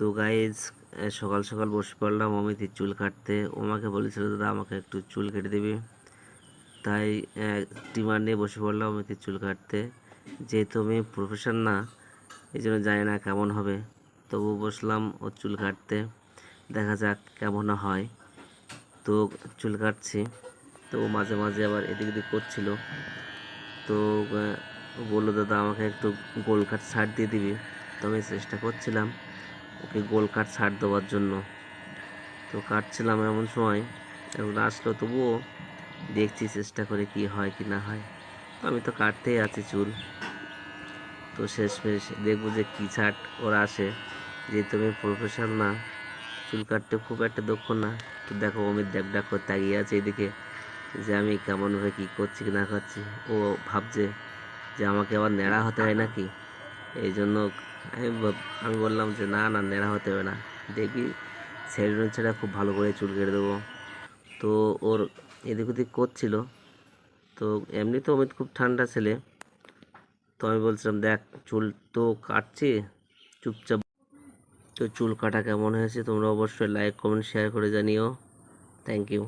তো গাইজ সকাল সকাল বসে পড়লাম অমিতের চুল কাটতে। ও আমাকে বলেছিল, দাদা আমাকে একটু চুল কেটে দিবি। তাই ট্রিমার নিয়ে বসে পড়লাম অমিতের চুল কাটতে। যেহেতু আমি প্রফেশন না, এই জন্য জানি না কেমন হবে, তবু বসলাম ওর চুল কাটতে। দেখা যাক কেমন হয়। তো চুল কাটছি, তো মাঝে মাঝে আবার এদিক ওদিক করছিল। তো ও বললো, দাদা আমাকে একটু গোল কাট ছাড় দিয়ে দিবি। তো আমি চেষ্টা করছিলাম ওকে গোল কাট ছাড় দেওয়ার জন্য। তো কাটছিলাম, এমন সময় এখন আসলো, তবুও দেখছি চেষ্টা করে কি হয় কি না হয়। তো আমি তো কাটতেই আছি চুল। তো শেষমেশ দেখবো যে কী ছাট ওর আসে। যেহেতু আমি প্রফেশনাল না, চুল কাটতে খুব একটা দক্ষ না। তো দেখো অমিত ড্যাক ড্যাক করে তাকিয়ে আছে এদিকে, যে আমি কেমনভাবে কী করছি কি না করছি। ও ভাবছে যে আমাকে আবার ন্যাড়া হতে হয় নাকি। এই জন্য আমি বললাম যে না না, ন্যাড়া হতে হবে না, দেখবি সেলুন ছাড়া খুব ভালো করে চুল কেটে দেবো। তো ওর এদিক ওদিক করছিল। তো এমনি তো অমিত খুব ঠান্ডা ছেলে। তো আমি বলছিলাম, দেখ চুল তো কাটছি চুপচাপ। তো চুল কাটা কেমন হয়েছে তোমরা অবশ্যই লাইক কমেন্ট শেয়ার করে জানিও। Thank you.